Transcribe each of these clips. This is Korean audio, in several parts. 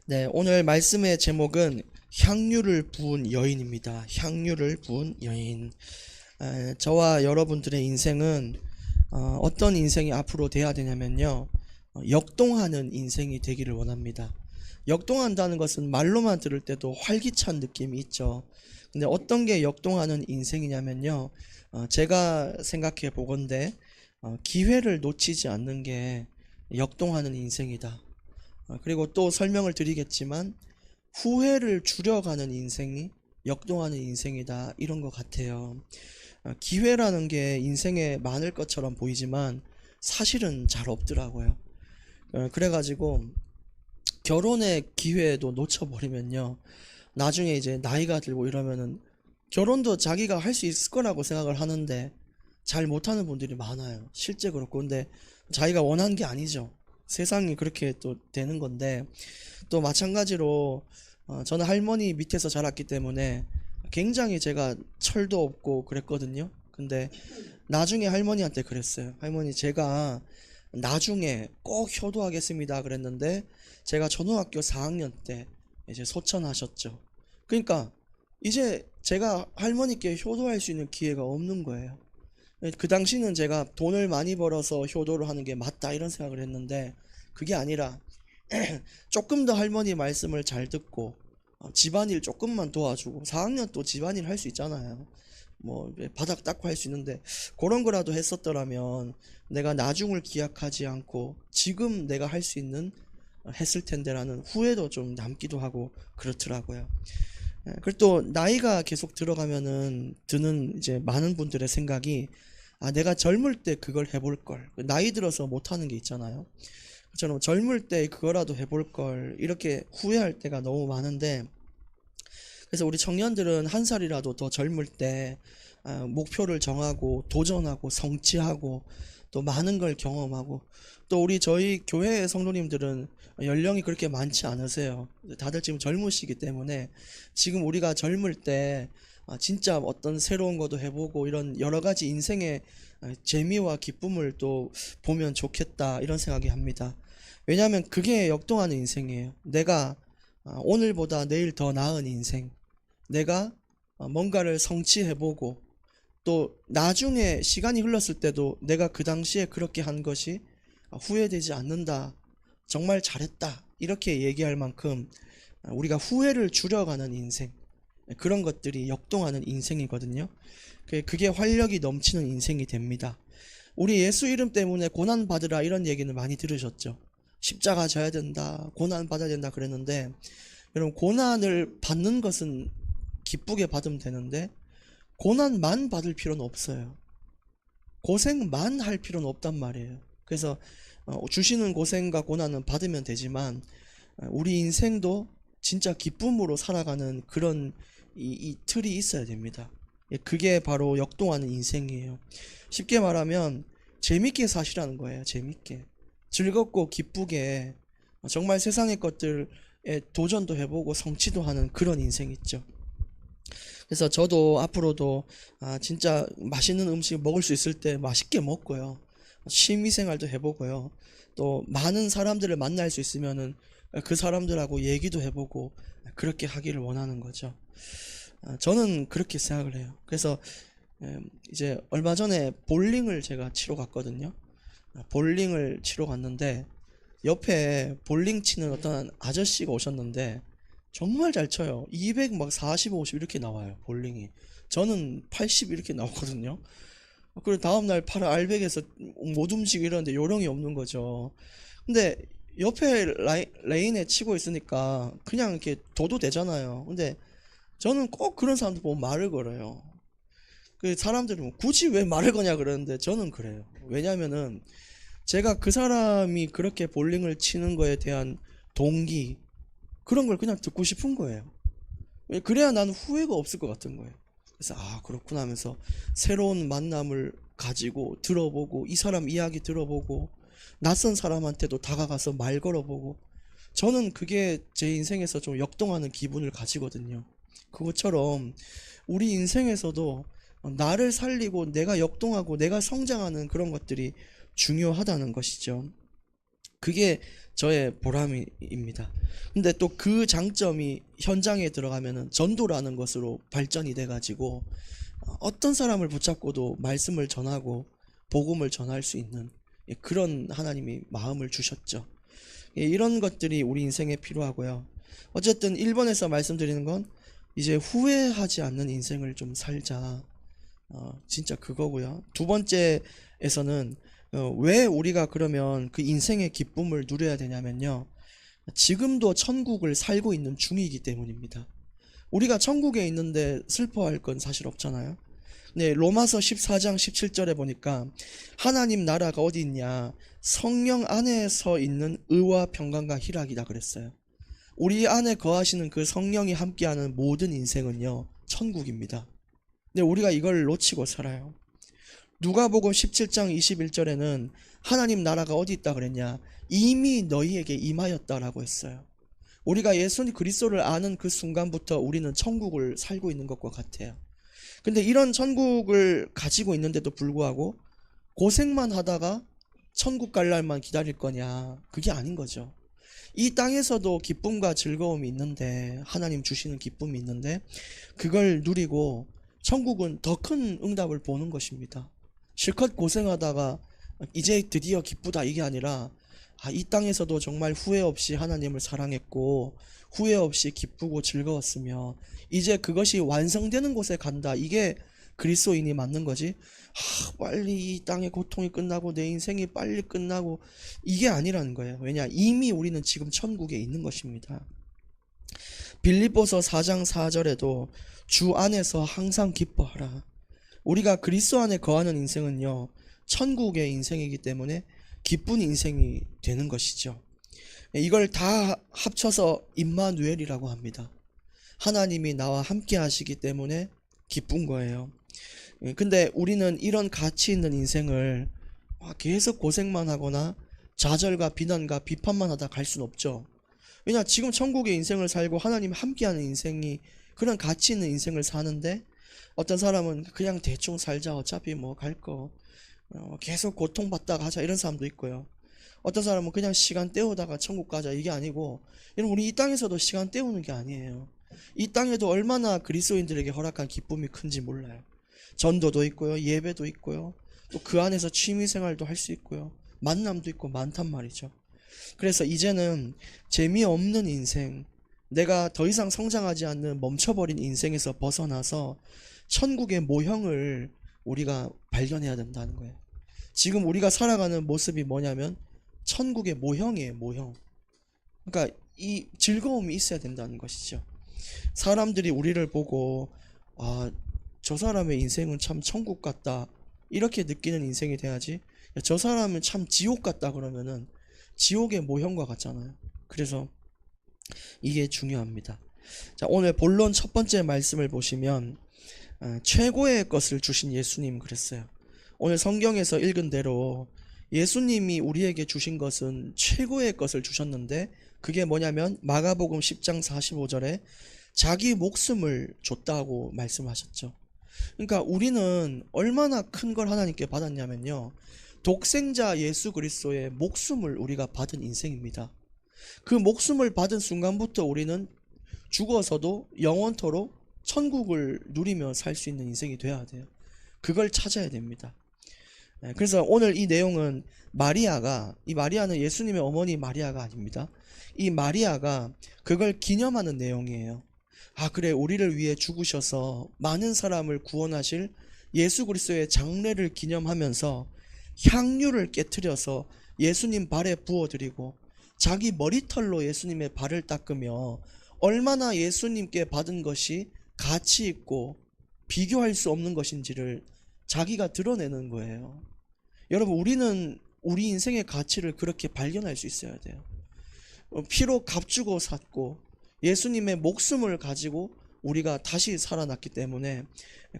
네, 오늘 말씀의 제목은 향유를 부은 여인입니다. 향유를 부은 여인. 저와 여러분들의 인생은 어떤 인생이 앞으로 돼야 되냐면요. 역동하는 인생이 되기를 원합니다. 역동한다는 것은 말로만 들을 때도 활기찬 느낌이 있죠. 근데 어떤 게 역동하는 인생이냐면요. 제가 생각해 보건대 기회를 놓치지 않는 게 역동하는 인생이다. 그리고 또 설명을 드리겠지만 후회를 줄여가는 인생이 역동하는 인생이다, 이런 것 같아요. 기회라는 게 인생에 많을 것처럼 보이지만 사실은 잘 없더라고요. 그래가지고 결혼의 기회도 놓쳐버리면요, 나중에 이제 나이가 들고 이러면은 결혼도 자기가 할 수 있을 거라고 생각을 하는데 잘 못하는 분들이 많아요. 실제 그렇고. 근데 자기가 원한 게 아니죠. 세상이 그렇게 또 되는 건데, 또 마찬가지로 저는 할머니 밑에서 자랐기 때문에 굉장히 제가 철도 없고 그랬거든요. 근데 나중에 할머니한테 그랬어요. 할머니, 제가 나중에 꼭 효도하겠습니다 그랬는데 제가 초등학교 4학년 때 이제 소천하셨죠. 그러니까 이제 제가 할머니께 효도할 수 있는 기회가 없는 거예요. 그 당시는 제가 돈을 많이 벌어서 효도를 하는 게 맞다, 이런 생각을 했는데 그게 아니라 조금 더 할머니 말씀을 잘 듣고 집안일 조금만 도와주고, 4학년 또 집안일 할 수 있잖아요. 뭐 바닥 닦고 할 수 있는데 그런 거라도 했었더라면 내가 나중을 기약하지 않고 지금 내가 할 수 있는 했을 텐데라는 후회도 좀 남기도 하고 그렇더라고요. 그리고 또 나이가 계속 들어가면은 드는 이제 많은 분들의 생각이, 내가 젊을 때 그걸 해볼 걸, 나이 들어서 못하는 게 있잖아요. 저는 젊을 때 그거라도 해볼 걸, 이렇게 후회할 때가 너무 많은데, 그래서 우리 청년들은 한 살이라도 더 젊을 때 목표를 정하고 도전하고 성취하고 또 많은 걸 경험하고, 또 저희 교회의 성도님들은 연령이 그렇게 많지 않으세요. 다들 지금 젊으시기 때문에 지금 우리가 젊을 때 진짜 어떤 새로운 것도 해보고 이런 여러 가지 인생의 재미와 기쁨을 또 보면 좋겠다, 이런 생각이 합니다. 왜냐하면 그게 역동하는 인생이에요. 내가 오늘보다 내일 더 나은 인생, 내가 뭔가를 성취해보고 또 나중에 시간이 흘렀을 때도 내가 그 당시에 그렇게 한 것이 후회되지 않는다, 정말 잘했다, 이렇게 얘기할 만큼 우리가 후회를 줄여가는 인생, 그런 것들이 역동하는 인생이거든요. 그게 활력이 넘치는 인생이 됩니다. 우리 예수 이름 때문에 고난 받으라, 이런 얘기는 많이 들으셨죠. 십자가 져야 된다, 고난 받아야 된다 그랬는데, 여러분, 고난을 받는 것은 기쁘게 받으면 되는데 고난만 받을 필요는 없어요. 고생만 할 필요는 없단 말이에요. 그래서 주시는 고생과 고난은 받으면 되지만 우리 인생도 진짜 기쁨으로 살아가는 그런 이 틀이 있어야 됩니다. 그게 바로 역동하는 인생이에요. 쉽게 말하면 재밌게 사시라는 거예요. 재밌게, 즐겁고 기쁘게, 정말 세상의 것들에 도전도 해보고 성취도 하는 그런 인생 있죠. 그래서 저도 앞으로도 진짜 맛있는 음식 먹을 수 있을 때 맛있게 먹고요, 취미생활도 해보고요, 또 많은 사람들을 만날 수 있으면은 그 사람들하고 얘기도 해보고 그렇게 하기를 원하는 거죠. 저는 그렇게 생각을 해요. 그래서 이제 얼마 전에 볼링을 제가 치러 갔거든요. 볼링을 치러 갔는데 옆에 볼링 치는 어떤 아저씨가 오셨는데 정말 잘 쳐요. 200 막 40, 50 이렇게 나와요, 볼링이. 저는 80 이렇게 나오거든요. 그리고 다음날 팔을 알백에서 못 움직이고 이러는데 요령이 없는 거죠. 근데 옆에 레인에 치고 있으니까 그냥 이렇게 둬도 되잖아요. 근데 저는 꼭 그런 사람들 보면 말을 걸어요. 그 사람들은 굳이 왜 말을 거냐 그러는데 저는 그래요. 왜냐면은 제가 그 사람이 그렇게 볼링을 치는 거에 대한 동기, 그런 걸 그냥 듣고 싶은 거예요. 그래야 나는 후회가 없을 것 같은 거예요. 그래서 그렇구나 하면서 새로운 만남을 가지고 들어보고, 이 사람 이야기 들어보고, 낯선 사람한테도 다가가서 말 걸어보고, 저는 그게 제 인생에서 좀 역동하는 기분을 가지거든요. 그것처럼 우리 인생에서도 나를 살리고 내가 역동하고 내가 성장하는 그런 것들이 중요하다는 것이죠. 그게 저의 보람입니다. 근데 또 그 장점이 현장에 들어가면은 전도라는 것으로 발전이 돼 가지고 어떤 사람을 붙잡고도 말씀을 전하고 복음을 전할 수 있는 그런 하나님이 마음을 주셨죠. 이런 것들이 우리 인생에 필요하고요. 어쨌든 1번에서 말씀드리는 건 이제 후회하지 않는 인생을 좀 살자. 진짜 그거고요. 두 번째에서는 왜 우리가 그러면 그 인생의 기쁨을 누려야 되냐면요. 지금도 천국을 살고 있는 중이기 때문입니다. 우리가 천국에 있는데 슬퍼할 건 사실 없잖아요. 네, 로마서 14장 17절에 보니까 하나님 나라가 어디 있냐? 성령 안에서 있는 의와 평강과 희락이다 그랬어요. 우리 안에 거하시는 그 성령이 함께하는 모든 인생은요, 천국입니다. 근데 우리가 이걸 놓치고 살아요. 누가복음 17장 21절에는 하나님 나라가 어디 있다 그랬냐? 이미 너희에게 임하였다라고 했어요. 우리가 예수님 그리스도를 아는 그 순간부터 우리는 천국을 살고 있는 것과 같아요. 근데 이런 천국을 가지고 있는데도 불구하고 고생만 하다가 천국 갈 날만 기다릴 거냐? 그게 아닌 거죠. 이 땅에서도 기쁨과 즐거움이 있는데, 하나님 주시는 기쁨이 있는데, 그걸 누리고 천국은 더 큰 응답을 보는 것입니다. 실컷 고생하다가 이제 드디어 기쁘다 이게 아니라, 이 땅에서도 정말 후회 없이 하나님을 사랑했고 후회 없이 기쁘고 즐거웠으며 이제 그것이 완성되는 곳에 간다. 이게 그리스도인이 맞는 거지. 빨리 이 땅의 고통이 끝나고 내 인생이 빨리 끝나고 이게 아니라는 거예요. 왜냐? 이미 우리는 지금 천국에 있는 것입니다. 빌립보서 4장 4절에도 주 안에서 항상 기뻐하라. 우리가 그리스도 안에 거하는 인생은요, 천국의 인생이기 때문에 기쁜 인생이 되는 것이죠. 이걸 다 합쳐서 임마누엘이라고 합니다. 하나님이 나와 함께 하시기 때문에 기쁜 거예요. 근데 우리는 이런 가치 있는 인생을 계속 고생만 하거나 좌절과 비난과 비판만 하다 갈 수는 없죠. 왜냐, 지금 천국의 인생을 살고 하나님 함께하는 인생이 그런 가치 있는 인생을 사는데, 어떤 사람은 그냥 대충 살자 어차피 뭐 갈 거 계속 고통받다가 하자 이런 사람도 있고요. 어떤 사람은 그냥 시간 때우다가 천국 가자 이게 아니고, 여러분 우리 이 땅에서도 시간 때우는 게 아니에요. 이 땅에도 얼마나 그리스도인들에게 허락한 기쁨이 큰지 몰라요. 전도도 있고요, 예배도 있고요, 또 그 안에서 취미생활도 할 수 있고요, 만남도 있고 많단 말이죠. 그래서 이제는 재미없는 인생, 내가 더 이상 성장하지 않는 멈춰버린 인생에서 벗어나서 천국의 모형을 우리가 발견해야 된다는 거예요. 지금 우리가 살아가는 모습이 뭐냐면 천국의 모형이에요, 모형. 그러니까 이 즐거움이 있어야 된다는 것이죠. 사람들이 우리를 보고 저 사람의 인생은 참 천국 같다 이렇게 느끼는 인생이 돼야지, 저 사람은 참 지옥 같다 그러면은 지옥의 모형과 같잖아요. 그래서 이게 중요합니다. 자, 오늘 본론 첫 번째 말씀을 보시면 최고의 것을 주신 예수님 그랬어요. 오늘 성경에서 읽은 대로 예수님이 우리에게 주신 것은 최고의 것을 주셨는데, 그게 뭐냐면 마가복음 10장 45절에 자기 목숨을 줬다고 말씀하셨죠. 그러니까 우리는 얼마나 큰 걸 하나님께 받았냐면요, 독생자 예수 그리스도의 목숨을 우리가 받은 인생입니다. 그 목숨을 받은 순간부터 우리는 죽어서도 영원토록 천국을 누리며 살 수 있는 인생이 돼야 돼요. 그걸 찾아야 됩니다. 그래서 오늘 이 내용은 이 마리아는 예수님의 어머니 마리아가 아닙니다. 이 마리아가 그걸 기념하는 내용이에요. 그래, 우리를 위해 죽으셔서 많은 사람을 구원하실 예수 그리스도의 장례를 기념하면서 향유를 깨트려서 예수님 발에 부어드리고 자기 머리털로 예수님의 발을 닦으며 얼마나 예수님께 받은 것이 가치 있고 비교할 수 없는 것인지를 자기가 드러내는 거예요. 여러분, 우리는 우리 인생의 가치를 그렇게 발견할 수 있어야 돼요. 피로 값주고 샀고 예수님의 목숨을 가지고 우리가 다시 살아났기 때문에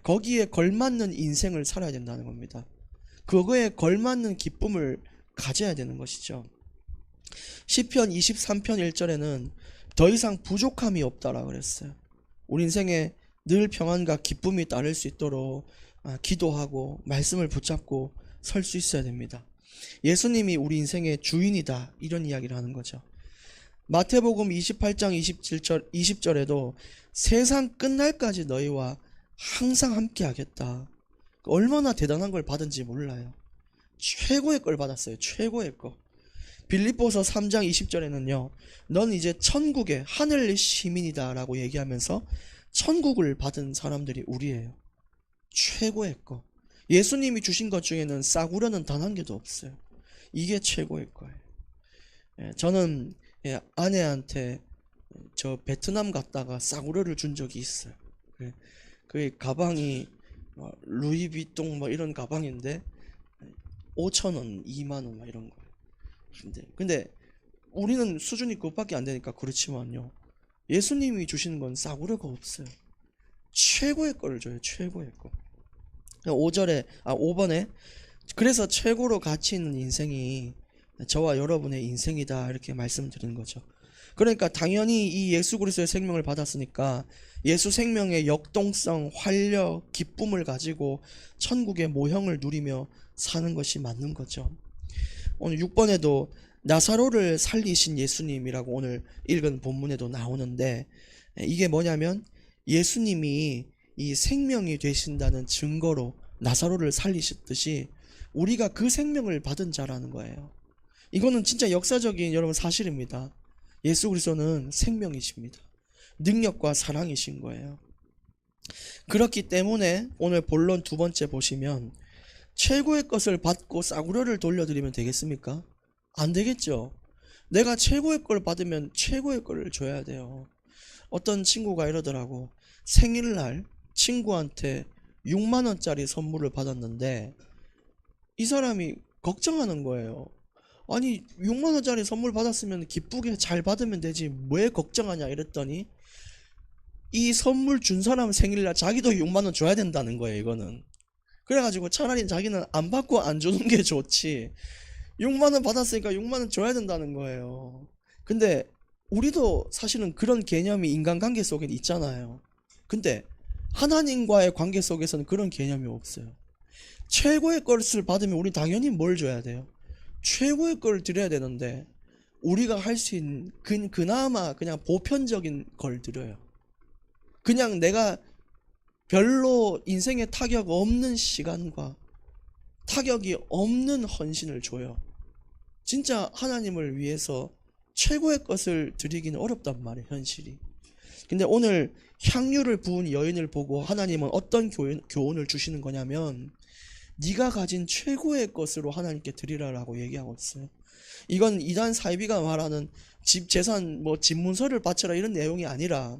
거기에 걸맞는 인생을 살아야 된다는 겁니다. 그거에 걸맞는 기쁨을 가져야 되는 것이죠. 시편 23편 1절에는 더 이상 부족함이 없다라고 그랬어요. 우리 인생에 늘 평안과 기쁨이 따를 수 있도록 기도하고 말씀을 붙잡고 설 수 있어야 됩니다. 예수님이 우리 인생의 주인이다, 이런 이야기를 하는 거죠. 마태복음 28장 20절에도 세상 끝날까지 너희와 항상 함께 하겠다. 얼마나 대단한 걸 받은지 몰라요. 최고의 걸 받았어요. 최고의 거. 빌립보서 3장 20절에는요, 넌 이제 천국의 하늘의 시민이다 라고 얘기하면서 천국을 받은 사람들이 우리예요. 최고의 거. 예수님이 주신 것 중에는 싸구려는 단 한 개도 없어요. 이게 최고의 거예요. 저는 아내한테 저 베트남 갔다가 싸구려를 준 적이 있어요. 그 가방이 루이비통 뭐 이런 가방인데 5,000원, 2만원 막 이런 거예요. 근데 우리는 수준이 그것밖에 안 되니까 그렇지만요, 예수님이 주시는 건 싸구려가 없어요. 최고의 거를 줘요. 최고의 거. 5번에 그래서 최고로 가치 있는 인생이 저와 여러분의 인생이다, 이렇게 말씀드리는 거죠. 그러니까 당연히 이 예수 그리스도의 생명을 받았으니까 예수 생명의 역동성, 활력, 기쁨을 가지고 천국의 모형을 누리며 사는 것이 맞는 거죠. 오늘 6번에도 나사로를 살리신 예수님이라고 오늘 읽은 본문에도 나오는데, 이게 뭐냐면 예수님이 이 생명이 되신다는 증거로 나사로를 살리셨듯이 우리가 그 생명을 받은 자라는 거예요. 이거는 진짜 역사적인 여러분 사실입니다. 예수 그리스도는 생명이십니다. 능력과 사랑이신 거예요. 그렇기 때문에 오늘 본론 2번째 보시면 최고의 것을 받고 싸구려를 돌려드리면 되겠습니까? 안 되겠죠. 내가 최고의 걸 받으면 최고의 걸 줘야 돼요. 어떤 친구가 이러더라고. 생일날 친구한테 6만원짜리 선물을 받았는데 이 사람이 걱정하는 거예요. 아니 6만원짜리 선물 받았으면 기쁘게 잘 받으면 되지 왜 걱정하냐 이랬더니 이 선물 준 사람 생일날 자기도 6만원 줘야 된다는 거예요. 이거는 그래가지고 차라리 자기는 안 받고 안 주는 게 좋지 6만원 받았으니까 6만원 줘야 된다는 거예요. 근데 우리도 사실은 그런 개념이 인간관계 속에 있잖아요. 근데 하나님과의 관계 속에서는 그런 개념이 없어요. 최고의 것을 받으면 우리 당연히 뭘 줘야 돼요? 최고의 걸 드려야 되는데 우리가 할 수 있는 그나마 그냥 보편적인 걸 드려요. 그냥 내가 별로 인생에 타격 없는 시간과 타격이 없는 헌신을 줘요. 진짜 하나님을 위해서 최고의 것을 드리기는 어렵단 말이에요, 현실이. 근데 오늘 향유를 부은 여인을 보고 하나님은 어떤 교훈을 주시는 거냐면 네가 가진 최고의 것으로 하나님께 드리라라고 얘기하고 있어요. 이건 이단 사이비가 말하는 집 재산 뭐 집문서를 바쳐라 이런 내용이 아니라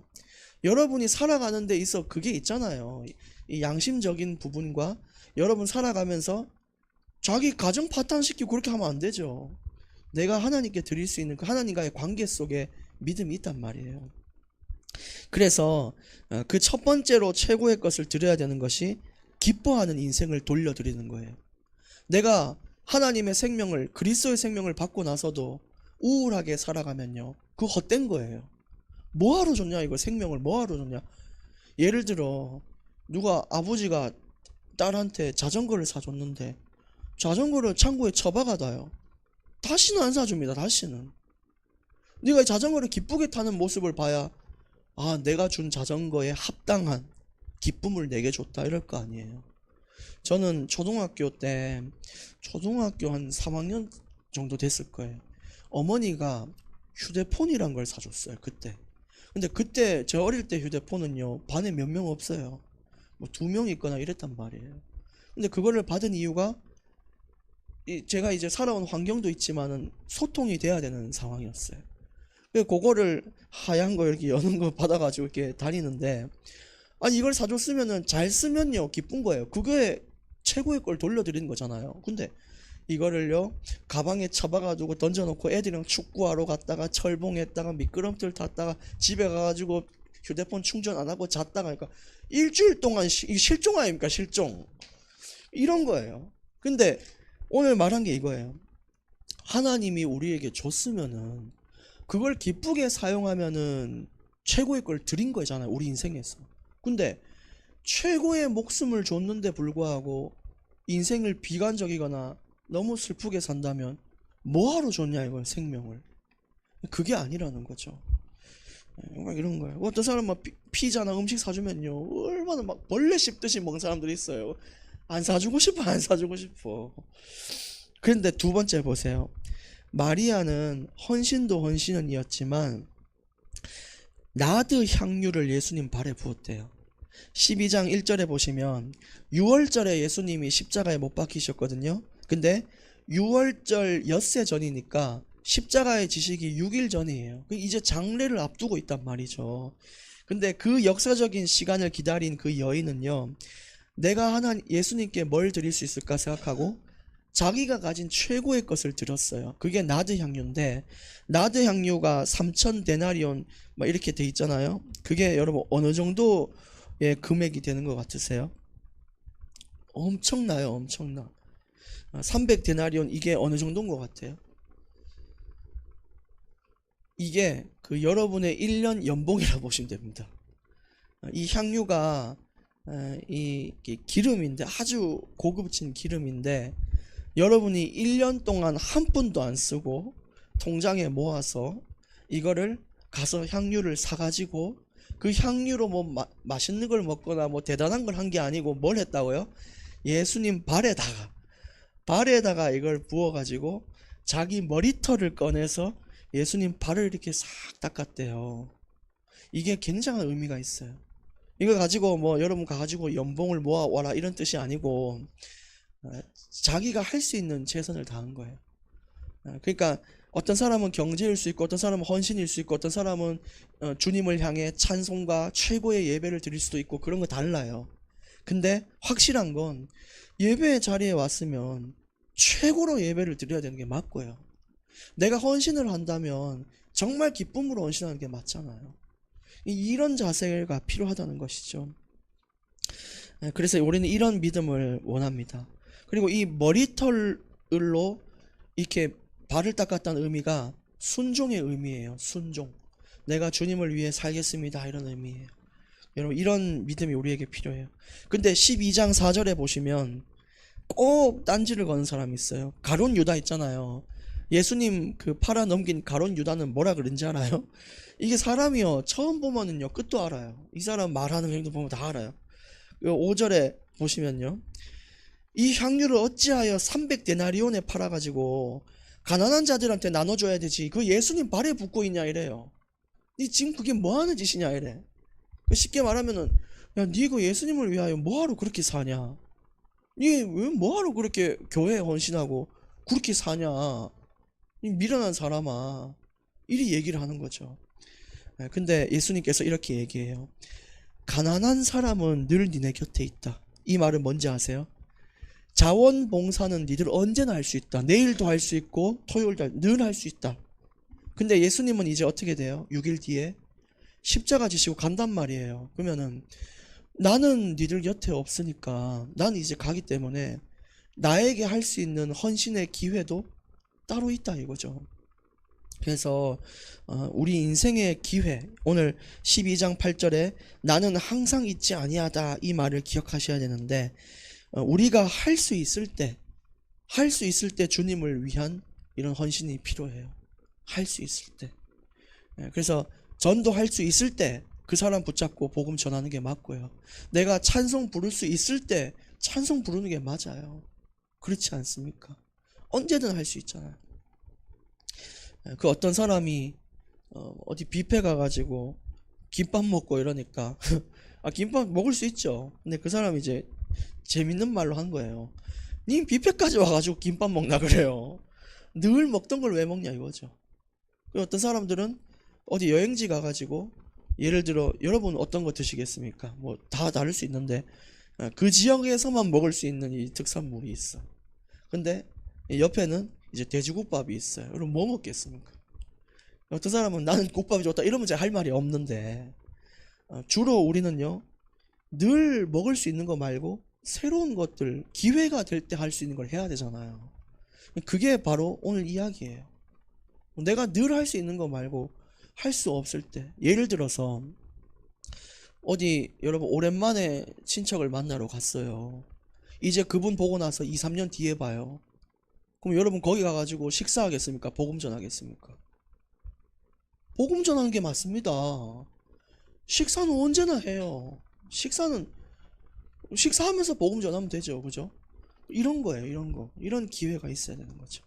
여러분이 살아가는 데 있어 그게 있잖아요. 이 양심적인 부분과 여러분 살아가면서 자기 가정 파탄시키고 그렇게 하면 안 되죠. 내가 하나님께 드릴 수 있는 그 하나님과의 관계 속에 믿음이 있단 말이에요. 그래서 그 첫 번째로 최고의 것을 드려야 되는 것이 기뻐하는 인생을 돌려드리는 거예요. 내가 하나님의 생명을 그리스도의 생명을 받고 나서도 우울하게 살아가면요, 그거 헛된 거예요. 뭐하러 줬냐 이거 생명을 뭐하러 줬냐. 예를 들어 누가 아버지가 딸한테 자전거를 사줬는데 자전거를 창고에 처박아놔요. 다시는 안 사줍니다. 다시는. 네가 자전거를 기쁘게 타는 모습을 봐야 아 내가 준 자전거에 합당한 기쁨을 내게 줬다 이럴 거 아니에요. 저는 초등학교 한 3학년 정도 됐을 거예요. 어머니가 휴대폰이란 걸 사줬어요. 그때. 근데 그때 저 어릴 때 휴대폰은요 반에 몇 명 없어요. 뭐 2명 있거나 이랬단 말이에요. 근데 그거를 받은 이유가 제가 이제 살아온 환경도 있지만은 소통이 돼야 되는 상황이었어요. 그거를 하얀 거 이렇게 여는 거 받아가지고 이렇게 다니는데 아니 이걸 사줬으면은 잘 쓰면요 기쁜 거예요. 그게 최고의 걸 돌려드리는 거잖아요. 근데 이거를요 가방에 처박아두고 던져놓고 애들이랑 축구하러 갔다가 철봉했다가 미끄럼틀 탔다가 집에 가가지고 휴대폰 충전 안 하고 잤다가 그러니까 일주일 동안 실종 아닙니까? 실종. 이런 거예요. 근데 오늘 말한 게 이거예요. 하나님이 우리에게 줬으면은 그걸 기쁘게 사용하면은 최고의 걸 드린 거잖아요. 우리 인생에서. 근데 최고의 목숨을 줬는데 불구하고 인생을 비관적이거나 너무 슬프게 산다면 뭐하러 줬냐 이거예요, 생명을. 그게 아니라는 거죠. 막 이런 거예요. 어떤 사람은 막 피자나 음식 사주면요 얼마나 막 벌레 씹듯이 먹는 사람들이 있어요. 안 사주고 싶어, 안 사주고 싶어. 그런데 두 번째 보세요. 마리아는 헌신도 헌신이었지만 나드 향유를 예수님 발에 부었대요. 12장 1절에 보시면 6월절에 예수님이 십자가에 못 박히셨거든요. 근데 6월절 엿새 전이니까 십자가의 지식이 6일 전이에요. 이제 장례를 앞두고 있단 말이죠. 근데 그 역사적인 시간을 기다린 그 여인은요, 내가 예수님께 뭘 드릴 수 있을까 생각하고 자기가 가진 최고의 것을 드렸어요. 그게 나드 향유인데, 나드 향유가 3천 데나리온 막 이렇게 돼 있잖아요. 그게 여러분 어느 정도의 금액이 되는 것 같으세요? 엄청나요, 엄청나. 300 데나리온, 이게 어느 정도인 것 같아요? 이게 그 여러분의 1년 연봉이라고 보시면 됩니다. 이 향유가 이 기름인데, 아주 고급진 기름인데, 여러분이 1년 동안 한 푼도 안 쓰고 통장에 모아서 이거를 가서 향유를 사가지고 그 향유로 뭐 맛있는 걸 먹거나 뭐 대단한 걸 한 게 아니고 뭘 했다고요? 예수님 발에다가 이걸 부어가지고 자기 머리털을 꺼내서 예수님 발을 이렇게 싹 닦았대요. 이게 굉장한 의미가 있어요. 이거 가지고 뭐 여러분 가가지고 연봉을 모아와라 이런 뜻이 아니고 자기가 할 수 있는 최선을 다한 거예요. 그러니까 어떤 사람은 경제일 수 있고, 어떤 사람은 헌신일 수 있고, 어떤 사람은 주님을 향해 찬송과 최고의 예배를 드릴 수도 있고, 그런 거 달라요. 근데 확실한 건 예배의 자리에 왔으면 최고로 예배를 드려야 되는 게 맞고요. 내가 헌신을 한다면 정말 기쁨으로 헌신하는 게 맞잖아요. 이런 자세가 필요하다는 것이죠. 그래서 우리는 이런 믿음을 원합니다. 그리고 이 머리털로 이렇게 발을 닦았다는 의미가 순종의 의미예요. 순종. 내가 주님을 위해 살겠습니다, 이런 의미예요. 여러분, 이런 믿음이 우리에게 필요해요. 근데 12장 4절에 보시면 꼭 딴지를 거는 사람이 있어요. 가룟 유다 있잖아요. 예수님 그 팔아 넘긴 가룟 유다는 뭐라 그런지 알아요? 이게 사람이요, 처음 보면은요 끝도 알아요. 이 사람 말하는 행동 보면 다 알아요. 5절에 보시면요, 이 향유를 어찌하여 300 데나리온에 팔아가지고 가난한 자들한테 나눠줘야 되지, 그 예수님 발에 붓고 있냐 이래요. 니 지금 그게 뭐하는 짓이냐 이래. 쉽게 말하면은, 야, 니 그 예수님을 위하여 뭐하러 그렇게 사냐, 니 왜 뭐하러 그렇게 교회에 헌신하고 그렇게 사냐, 이 미련한 사람아, 이리 얘기를 하는 거죠. 근데 예수님께서 이렇게 얘기해요. 가난한 사람은 늘 니네 곁에 있다. 이 말은 뭔지 아세요? 자원봉사는 니들 언제나 할 수 있다. 내일도 할 수 있고 토요일도 늘 할 수 있다. 근데 예수님은 이제 어떻게 돼요? 6일 뒤에 십자가 지시고 간단 말이에요. 그러면은 나는 니들 곁에 없으니까 난 이제 가기 때문에 나에게 할 수 있는 헌신의 기회도 따로 있다 이거죠. 그래서 우리 인생의 기회, 오늘 12장 8절에 나는 항상 잊지 아니하다, 이 말을 기억하셔야 되는데, 우리가 할 수 있을 때 주님을 위한 이런 헌신이 필요해요. 할 수 있을 때. 그래서 전도할 수 있을 때 그 사람 붙잡고 복음 전하는 게 맞고요. 내가 찬송 부를 수 있을 때 찬송 부르는 게 맞아요. 그렇지 않습니까? 언제든 할 수 있잖아요. 그 어떤 사람이 어디 뷔페 가가지고 김밥 먹고 이러니까 아, 김밥 먹을 수 있죠. 근데 그 사람이 이제 재밌는 말로 한 거예요. 님 뷔페까지 와가지고 김밥 먹나 그래요. 늘 먹던 걸 왜 먹냐 이거죠. 어떤 사람들은 어디 여행지 가가지고, 예를 들어 여러분 어떤 거 드시겠습니까? 뭐 다 다를 수 있는데 그 지역에서만 먹을 수 있는 이 특산물이 있어. 근데 옆에는 이제 돼지국밥이 있어요. 그럼 뭐 먹겠습니까? 어떤 사람은 나는 국밥이 좋다 이러면 제가 할 말이 없는데, 주로 우리는요 늘 먹을 수 있는 거 말고 새로운 것들, 기회가 될 때 할 수 있는 걸 해야 되잖아요. 그게 바로 오늘 이야기예요. 내가 늘 할 수 있는 거 말고 할 수 없을 때, 예를 들어서 어디 여러분 오랜만에 친척을 만나러 갔어요. 이제 그분 보고 나서 2, 3년 뒤에 봐요. 그럼 여러분 거기 가가지고 식사하겠습니까? 복음 전하겠습니까? 복음 전하는 게 맞습니다. 식사는 언제나 해요. 식사하면서 복음 전하면 되죠. 그죠? 이런 거예요. 이런 거. 이런 기회가 있어야 되는 거죠.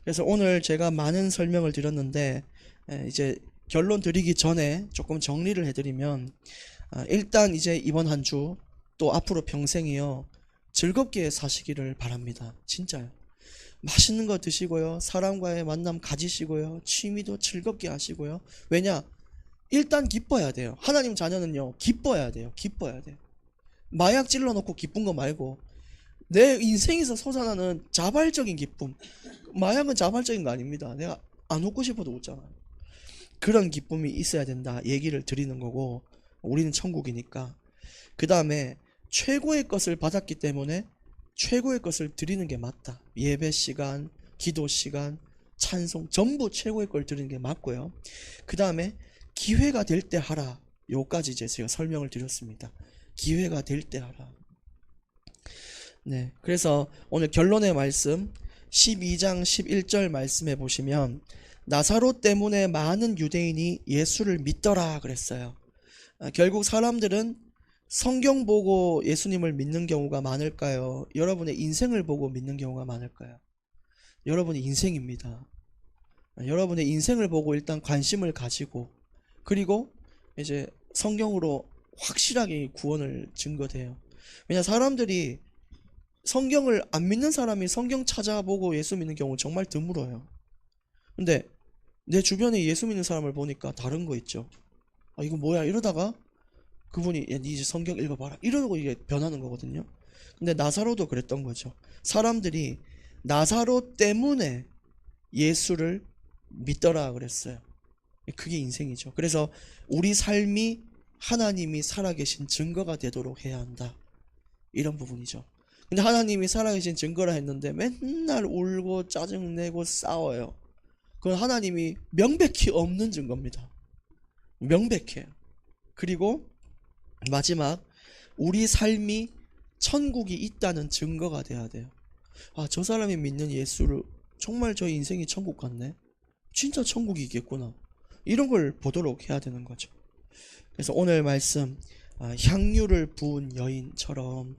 그래서 오늘 제가 많은 설명을 드렸는데 이제 결론 드리기 전에 조금 정리를 해드리면 일단 이제 이번 한 주 또 앞으로 평생이요 즐겁게 사시기를 바랍니다. 진짜요. 맛있는 거 드시고요. 사람과의 만남 가지시고요. 취미도 즐겁게 하시고요. 왜냐? 일단 기뻐야 돼요. 하나님 자녀는요 기뻐야 돼요. 기뻐야 돼요. 마약 찔러놓고 기쁜 거 말고 내 인생에서 솟아나는 자발적인 기쁨. 마약은 자발적인 거 아닙니다. 내가 안 웃고 싶어도 웃잖아요. 그런 기쁨이 있어야 된다 얘기를 드리는 거고, 우리는 천국이니까. 그 다음에 최고의 것을 받았기 때문에 최고의 것을 드리는 게 맞다. 예배 시간, 기도 시간, 찬송 전부 최고의 걸 드리는 게 맞고요. 그 다음에 기회가 될 때 하라. 요까지 이제 제가 설명을 드렸습니다. 기회가 될 때 하라. 네, 그래서 오늘 결론의 말씀 12장 11절 말씀에 보시면 나사로 때문에 많은 유대인이 예수를 믿더라 그랬어요. 결국 사람들은 성경 보고 예수님을 믿는 경우가 많을까요? 여러분의 인생을 보고 믿는 경우가 많을까요? 여러분의 인생입니다. 여러분의 인생을 보고 일단 관심을 가지고, 그리고 이제 성경으로 확실하게 구원을 증거돼요. 왜냐, 사람들이 성경을 안 믿는 사람이 성경 찾아보고 예수 믿는 경우 정말 드물어요. 근데 내 주변에 예수 믿는 사람을 보니까 다른 거 있죠. 아, 이거 뭐야 이러다가 그분이 야, 니 이제 성경 읽어봐라 이러고 이게 변하는 거거든요. 근데 나사로도 그랬던 거죠. 사람들이 나사로 때문에 예수를 믿더라 그랬어요. 그게 인생이죠. 그래서 우리 삶이 하나님이 살아계신 증거가 되도록 해야 한다, 이런 부분이죠. 근데 하나님이 살아계신 증거라 했는데 맨날 울고 짜증내고 싸워요. 그건 하나님이 명백히 없는 증거입니다. 명백해요. 그리고 마지막, 우리 삶이 천국이 있다는 증거가 돼야 돼요. 아, 저 사람이 믿는 예수를 정말 저 인생이 천국 같네. 진짜 천국이 있겠구나. 이런 걸 보도록 해야 되는 거죠. 그래서 오늘 말씀 향유를 부은 여인처럼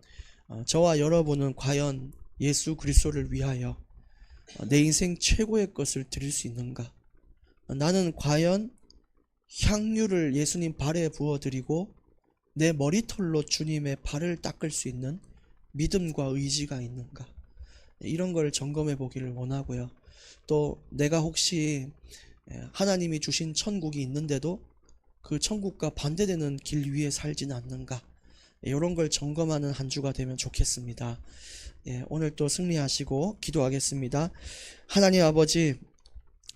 저와 여러분은 과연 예수 그리스도를 위하여 내 인생 최고의 것을 드릴 수 있는가? 나는 과연 향유를 예수님 발에 부어드리고 내 머리털로 주님의 발을 닦을 수 있는 믿음과 의지가 있는가? 이런 걸 점검해 보기를 원하고요. 또 내가 혹시 하나님이 주신 천국이 있는데도 그 천국과 반대되는 길 위에 살지는 않는가? 이런 걸 점검하는 한 주가 되면 좋겠습니다. 오늘 또 승리하시고 기도하겠습니다. 하나님 아버지,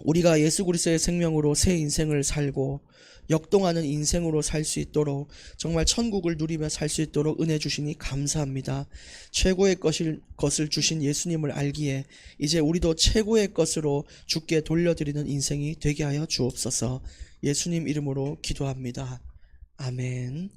우리가 예수 그리스도의 생명으로 새 인생을 살고 역동하는 인생으로 살 수 있도록, 정말 천국을 누리며 살 수 있도록 은혜 주시니 감사합니다. 최고의 것을 주신 예수님을 알기에 이제 우리도 최고의 것으로 주께 돌려드리는 인생이 되게 하여 주옵소서. 예수님 이름으로 기도합니다. 아멘.